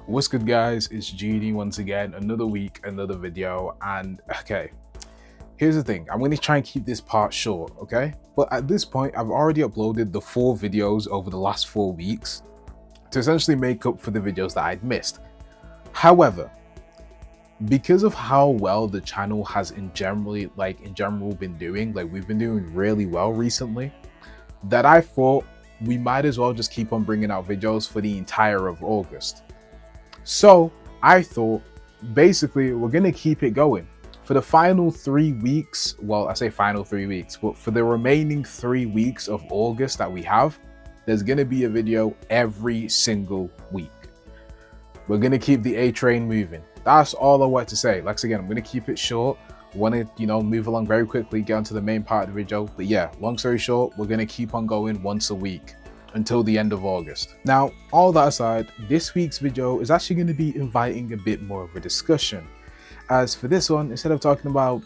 What's good, guys? It's Genie once again, another week, another video. And okay, here's the thing, I'm going to try and keep this part short, okay? But at this point, I've already uploaded the 4 videos over the last 4 weeks to essentially make up for the videos that I'd missed. However, because of how well the channel has in general been doing, we've been doing really well recently, that I thought we might as well just keep on bringing out videos for the entire of August. So I thought, basically, we're going to keep it going. For the final 3 weeks, well, I say final 3 weeks, but for the remaining 3 weeks of August that we have, there's going to be a video every single week. We're going to keep the A train moving. That's all I want to say. Like, again, I'm going to keep it short. Want to, move along very quickly, get onto the main part of the video. But yeah, long story short, we're going to keep on going once a week until the end of August. Now, all that aside, this week's video is actually going to be inviting a bit more of a discussion. As for this one, instead of talking about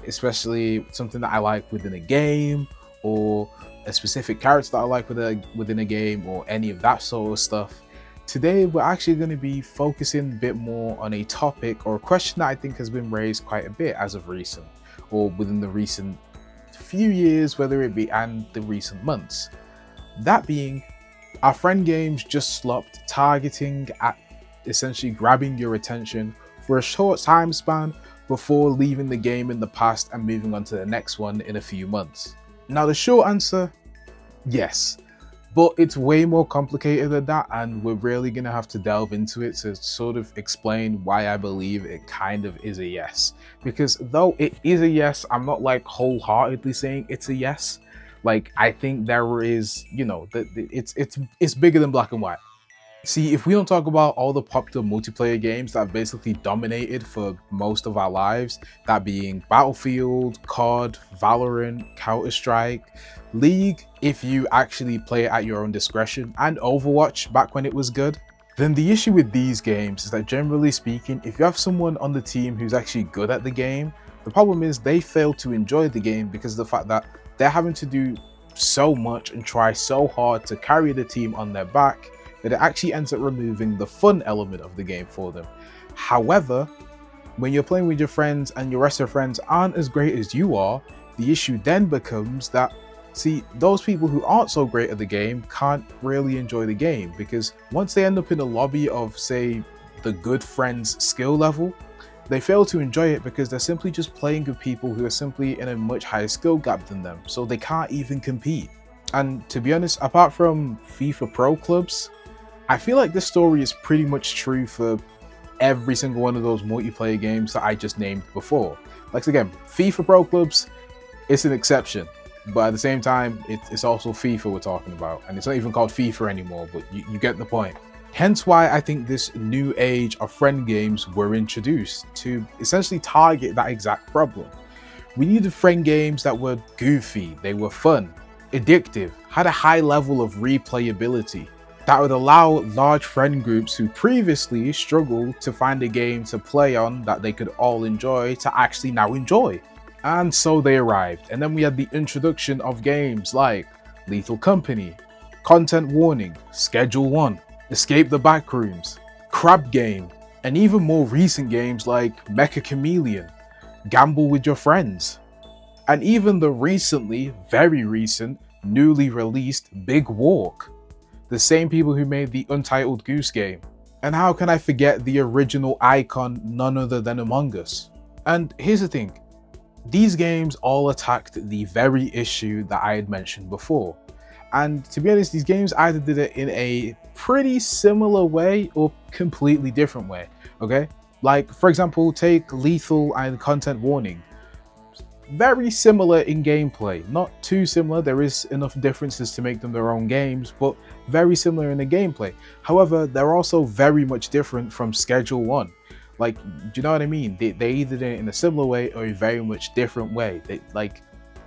especially something that I like within a game, or a specific character that I like within a game, or any of that sort of stuff, today we're actually going to be focusing a bit more on a topic or a question that I think has been raised quite a bit as of recent, or within the recent few years, whether it be and the recent months. That being, are friend games just slopped, targeting at essentially grabbing your attention for a short time span before leaving the game in the past and moving on to the next one in a few months? Now, the short answer, yes, but it's way more complicated than that, and we're really gonna have to delve into it to sort of explain why I believe it kind of is a yes. Because though it is a yes, I'm not like wholeheartedly saying it's a yes. Like, I think there is, it's bigger than black and white. See, if we don't talk about all the popular multiplayer games that have basically dominated for most of our lives, that being Battlefield, COD, Valorant, Counter-Strike, League, if you actually play it at your own discretion, and Overwatch back when it was good, then the issue with these games is that, generally speaking, if you have someone on the team who's actually good at the game, the problem is they fail to enjoy the game because of the fact that they're having to do so much and try so hard to carry the team on their back that it actually ends up removing the fun element of the game for them. However, when you're playing with your friends and your rest of your friends aren't as great as you are, the issue then becomes that, see, those people who aren't so great at the game can't really enjoy the game, because once they end up in a lobby of, say, the good friends skill level, they fail to enjoy it because they're simply just playing with people who are simply in a much higher skill gap than them, so they can't even compete. And to be honest, apart from FIFA Pro clubs, I feel like this story is pretty much true for every single one of those multiplayer games that I just named before. Like, again, FIFA Pro clubs, it's an exception, but at the same time, it's also FIFA we're talking about, and it's not even called FIFA anymore, but you get the point. Hence why I think this new age of friend games were introduced, to essentially target that exact problem. We needed friend games that were goofy, they were fun, addictive, had a high level of replayability, that would allow large friend groups who previously struggled to find a game to play on that they could all enjoy to actually now enjoy. And so they arrived, and then we had the introduction of games like Lethal Company, Content Warning, Schedule 1, Escape the Backrooms, Crab Game, and even more recent games like Mecha Chameleon, Gamble with Your Friends, and even the very recent, newly released Big Walk. The same people who made the Untitled Goose Game. And how can I forget the original icon, none other than Among Us? And here's the thing, these games all attacked the very issue that I had mentioned before. And to be honest, these games either did it in a pretty similar way or completely different way, okay? Like, for example, take Lethal and Content Warning. Very similar in gameplay, not too similar, there is enough differences to make them their own games, but very similar in the gameplay. However, they're also very much different from Schedule 1. Like, do you know what I mean? They either did it in a similar way or a very much different way.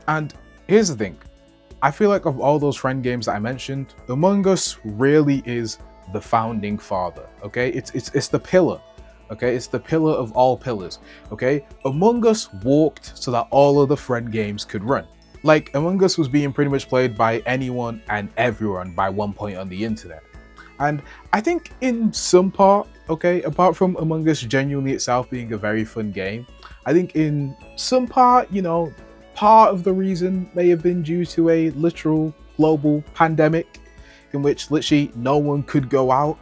And here's the thing, I feel like of all those friend games that I mentioned, Among Us really is the founding father, okay? It's the pillar. Okay, it's the pillar of all pillars. Okay, Among Us walked so that all other friend games could run. Like, Among Us was being pretty much played by anyone and everyone by one point on the internet. And I think in some part, okay, apart from Among Us genuinely itself being a very fun game, I think in some part, part of the reason may have been due to a literal global pandemic in which literally no one could go out.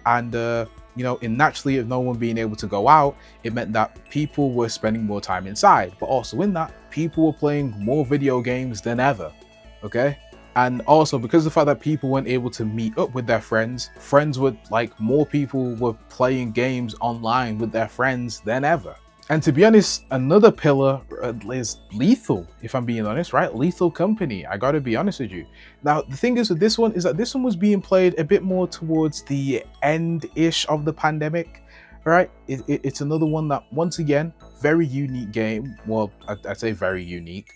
And, in naturally, of no one being able to go out, it meant that people were spending more time inside. But also in that, people were playing more video games than ever, okay? And also because of the fact that people weren't able to meet up with their friends would more people were playing games online with their friends than ever. And to be honest, another pillar is Lethal, if I'm being honest, right? Lethal Company, I gotta be honest with you. Now, the thing is with this one is that this one was being played a bit more towards the end-ish of the pandemic, right? It's another one that, once again, very unique game. Well, I'd say very unique.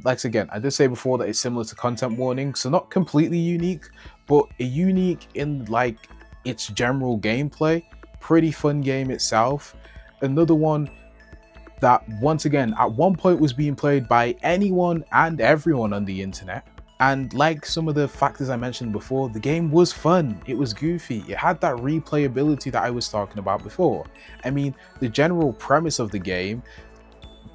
Again, I did say before that it's similar to Content Warning, so not completely unique, but unique in its general gameplay. Pretty fun game itself. Another one that, once again, at one point was being played by anyone and everyone on the internet. And like some of the factors I mentioned before, the game was fun, it was goofy, it had that replayability that I was talking about before. I mean, the general premise of the game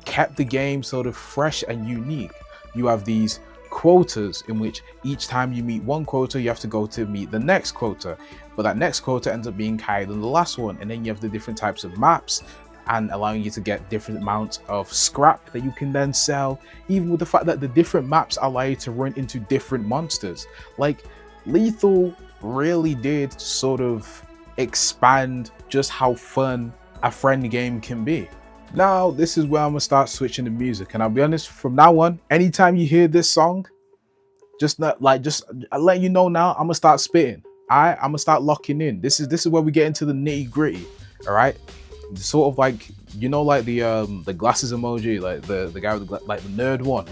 kept the game sort of fresh and unique. You have these quotas in which each time you meet one quota, you have to go to meet the next quota, but that next quota ends up being higher than the last one. And then you have the different types of maps and allowing you to get different amounts of scrap that you can then sell, even with the fact that the different maps allow you to run into different monsters. Lethal really did sort of expand just how fun a friend game can be. Now, this is where I'm gonna start switching the music, and I'll be honest, from now on, anytime you hear this song, I let you know now, I'm gonna start spitting. I'm gonna start locking in. This is where we get into the nitty gritty. All right, sort of the glasses emoji, the guy with the nerd one.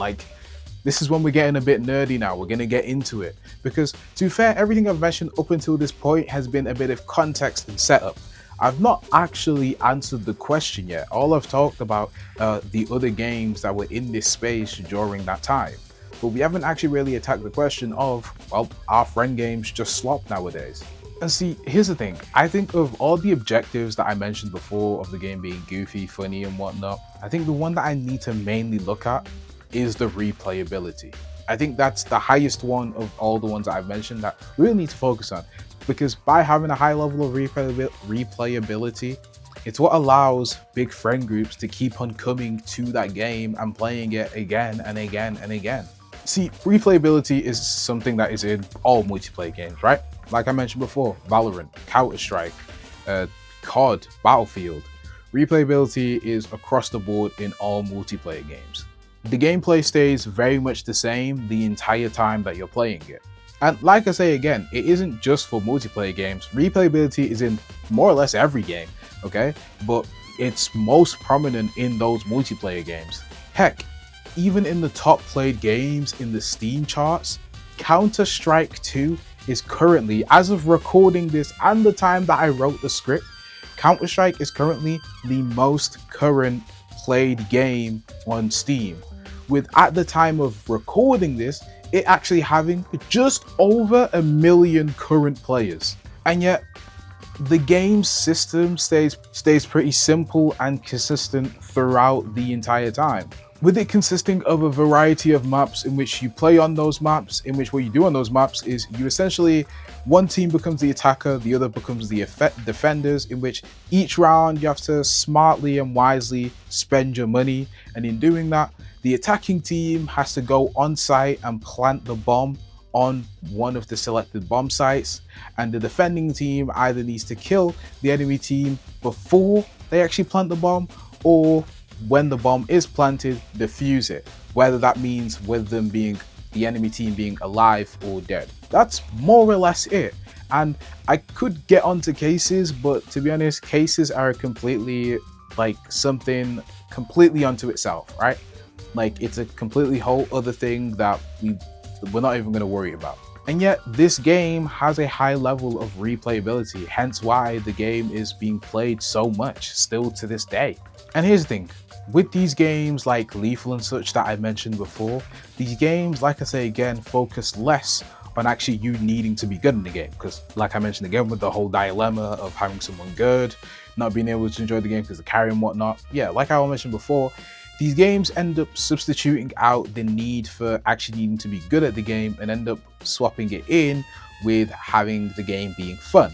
This is when we're getting a bit nerdy now. We're gonna get into it because, to be fair, everything I've mentioned up until this point has been a bit of context and setup. I've not actually answered the question yet. All I've talked about the other games that were in this space during that time. But we haven't actually really attacked the question of, well, are friend games just slop nowadays? And see, here's the thing. I think of all the objectives that I mentioned before of the game being goofy, funny and whatnot, I think the one that I need to mainly look at is the replayability. I think that's the highest one of all the ones that I've mentioned that we really need to focus on. Because by having a high level of replayability, it's what allows big friend groups to keep on coming to that game and playing it again and again and again. See, replayability is something that is in all multiplayer games, right? Like I mentioned before, Valorant, Counter-Strike, COD, Battlefield. Replayability is across the board in all multiplayer games. The gameplay stays very much the same the entire time that you're playing it. And like I say again, it isn't just for multiplayer games. Replayability is in more or less every game, okay? But it's most prominent in those multiplayer games. Heck, even in the top played games in the Steam charts, Counter-Strike 2 is currently, as of recording this and the time that I wrote the script, Counter-Strike is currently the most current played game on Steam. With, at the time of recording this, it actually having just over 1 million current players. And yet, the game's system stays pretty simple and consistent throughout the entire time, with it consisting of a variety of maps in which you play on those maps, in which what you do on those maps is you essentially, one team becomes the attacker, the other becomes the defenders, in which each round you have to smartly and wisely spend your money, and in doing that, the attacking team has to go on site and plant the bomb on one of the selected bomb sites, and the defending team either needs to kill the enemy team before they actually plant the bomb, or when the bomb is planted, defuse it, whether that means with them being, the enemy team being alive or dead. That's more or less it. And I could get onto cases, but to be honest, cases are completely something completely unto itself, right? It's a completely whole other thing that we're not even going to worry about. And yet this game has a high level of replayability, hence why the game is being played so much still to this day. And here's the thing, with these games like Lethal and such that I mentioned before, these games, like I say again, focus less on actually you needing to be good in the game. Because like I mentioned again, with the whole dilemma of having someone good, not being able to enjoy the game because of carry and whatnot. Yeah, like I mentioned before, these games end up substituting out the need for actually needing to be good at the game and end up swapping it in with having the game being fun.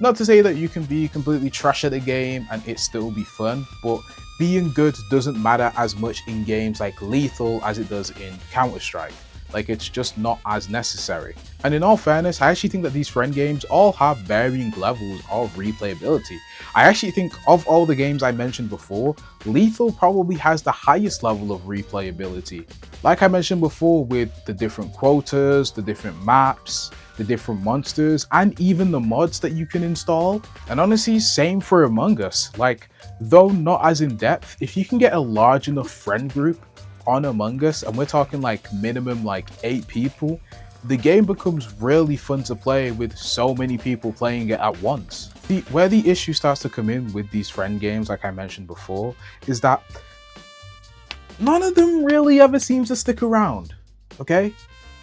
Not to say that you can be completely trash at the game and it still be fun, but being good doesn't matter as much in games like Lethal as it does in Counter-Strike. Like, it's just not as necessary. And in all fairness, I actually think that these friend games all have varying levels of replayability. I actually think of all the games I mentioned before, Lethal probably has the highest level of replayability. Like I mentioned before, with the different quotas, the different maps, the different monsters, and even the mods that you can install. And honestly, same for Among Us. Like, though not as in depth, if you can get a large enough friend group on Among Us, and we're talking like minimum like 8 people, the game becomes really fun to play with so many people playing it at once. Where the issue starts to come in with these friend games, like I mentioned before, is that none of them really ever seem to stick around, okay?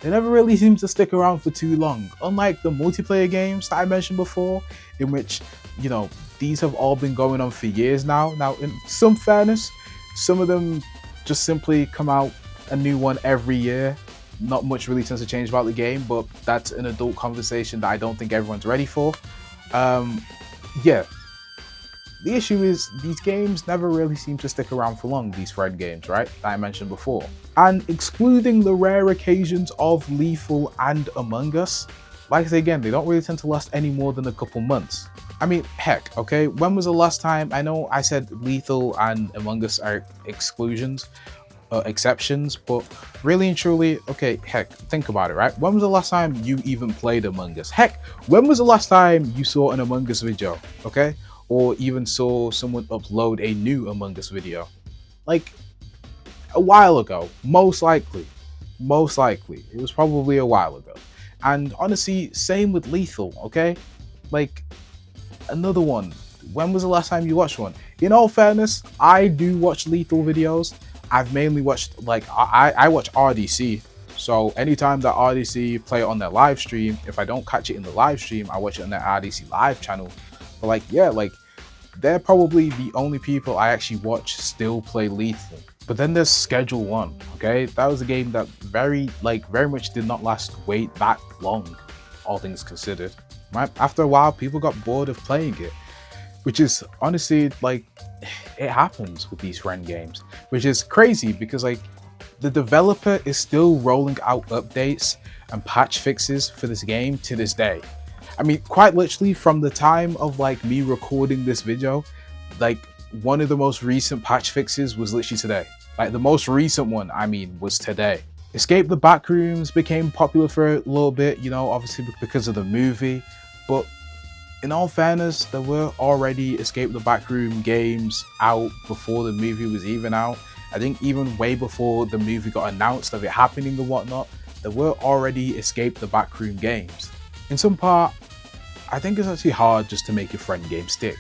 They never really seem to stick around for too long. Unlike the multiplayer games that I mentioned before, in which, you know, these have all been going on for years now. Now, in some fairness, some of them just simply come out a new one every year. Not much really tends to change about the game, but that's an adult conversation that I don't think everyone's ready for. Yeah. The issue is these games never really seem to stick around for long, these friend games, right? That I mentioned before. And excluding the rare occasions of Lethal and Among Us, like I say again, they don't really tend to last any more than a couple months. I mean, heck, okay, when was the last time, I know I said Lethal and Among Us are exceptions, but really and truly, okay, heck, think about it, right? When was the last time you even played Among Us? Heck, when was the last time you saw an Among Us video, okay? Or even saw someone upload a new Among Us video? Like, a while ago, most likely. Most likely. It was probably a while ago. And honestly, same with Lethal, okay? Like, another one. When was the last time you watched one? In all fairness, I do watch Lethal videos. I've mainly watched, like, I watch RDC. So anytime that RDC play it on their live stream, if I don't catch it in the live stream, I watch it on their RDC live channel. But like, yeah, like, they're probably the only people I actually watch still play Lethal. But then there's Schedule 1, okay? That was a game that very much did not wait that long, all things considered. Right? After a while, people got bored of playing it, which is honestly, like, it happens with these friend games, which is crazy because, like, the developer is still rolling out updates and patch fixes for this game to this day. I mean, quite literally from the time of like me recording this video, like one of the most recent patch fixes was literally today. Like the most recent one, I mean, was today. Escape the Backrooms became popular for a little bit, you know, obviously because of the movie, but in all fairness, there were already Escape the Backroom games out before the movie was even out. I think even way before the movie got announced of it happening and whatnot, there were already Escape the Backroom games. In some part, I think it's actually hard just to make a friend game stick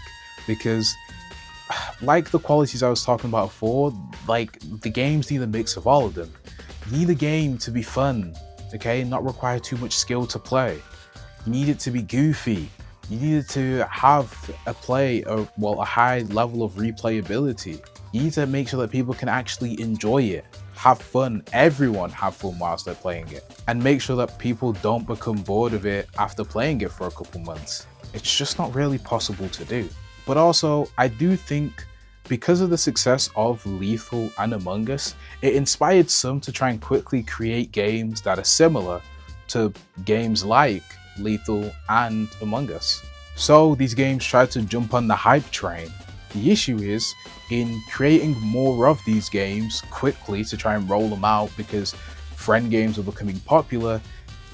because, like the qualities I was talking about before, like the games need a mix of all of them. You need a game to be fun, okay, not require too much skill to play. You need it to be goofy. You need it to have a high level of replayability. You need to make sure that people can actually enjoy it, have fun, everyone have fun whilst they're playing it, and make sure that people don't become bored of it after playing it for a couple months. It's just not really possible to do. But also, I do think because of the success of Lethal and Among Us, it inspired some to try and quickly create games that are similar to games like Lethal and Among Us. So these games tried to jump on the hype train. The issue is, in creating more of these games quickly to try and roll them out because friend games were becoming popular,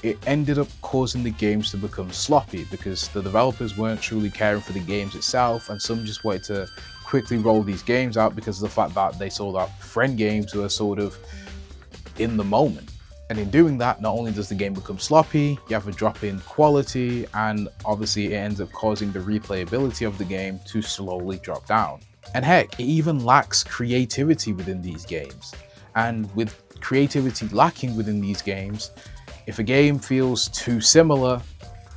it ended up causing the games to become sloppy because the developers weren't truly caring for the games itself, and some just wanted to quickly roll these games out because of the fact that they saw that friend games were sort of in the moment. And in doing that, not only does the game become sloppy, you have a drop in quality, and obviously it ends up causing the replayability of the game to slowly drop down. And heck, it even lacks creativity within these games. And with creativity lacking within these games, If a game feels too similar,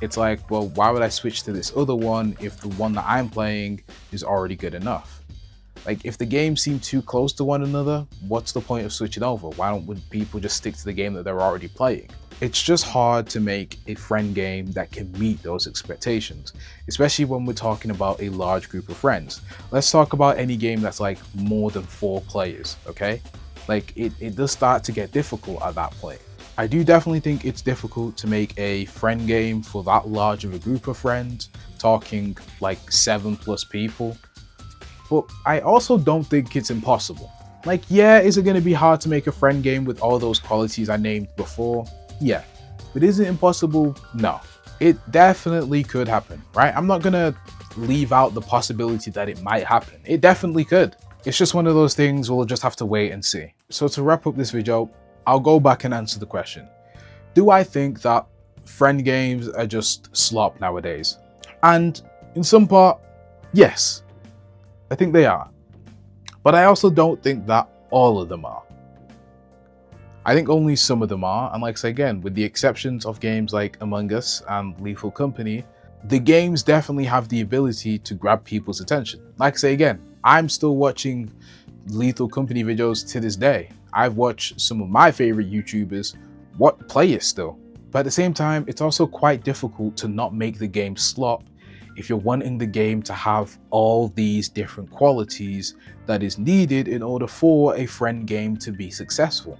it's like, well, why would I switch to this other one if the one that I'm playing is already good enough? Like, if the games seem too close to one another, what's the point of switching over? Why don't people just stick to the game that they're already playing? It's just hard to make a friend game that can meet those expectations, especially when we're talking about a large group of friends. Let's talk about any game that's like more than 4 players, okay? Like, it does start to get difficult at that point. I do definitely think it's difficult to make a friend game for that large of a group of friends, talking like 7+ people. But I also don't think it's impossible. Like, yeah, is it going to be hard to make a friend game with all those qualities I named before? Yeah. But is it impossible? No. It definitely could happen, right? I'm not going to leave out the possibility that it might happen. It definitely could. It's just one of those things we'll just have to wait and see. So to wrap up this video, I'll go back and answer the question. Do I think that friend games are just slop nowadays? And in some part, yes. I think they are. But I also don't think that all of them are. I think only some of them are, and like I say again, with the exceptions of games like Among Us and Lethal Company, the games definitely have the ability to grab people's attention. Like I say again, I'm still watching Lethal Company videos to this day. I've watched some of my favorite YouTubers play it still. But at the same time, it's also quite difficult to not make the game slop if you're wanting the game to have all these different qualities that is needed in order for a friend game to be successful.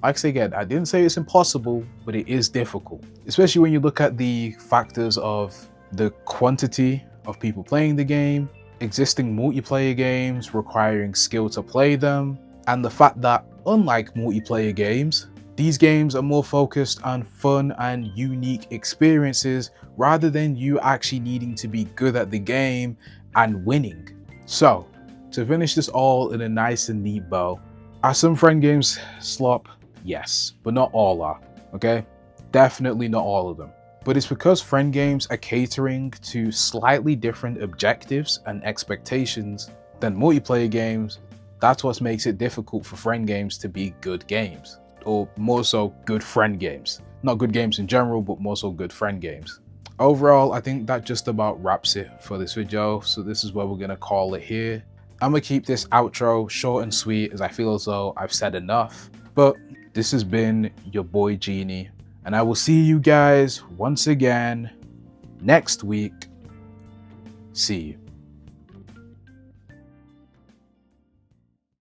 Like I say again, I didn't say it's impossible, but it is difficult, especially when you look at the factors of the quantity of people playing the game, existing multiplayer games requiring skill to play them, and the fact that unlike multiplayer games, these games are more focused on fun and unique experiences rather than you actually needing to be good at the game and winning. So, to finish this all in a nice and neat bow, are some friend games slop? Yes, but not all are, okay? Definitely not all of them. But it's because friend games are catering to slightly different objectives and expectations than multiplayer games. That's what makes it difficult for friend games to be good games. Or more so, good friend games. Not good games in general, but more so good friend games. Overall, I think that just about wraps it for this video. So this is where we're gonna call it here. I'm gonna keep this outro short and sweet as I feel as though I've said enough. But this has been your boy Genie, and I will see you guys once again next week. See you.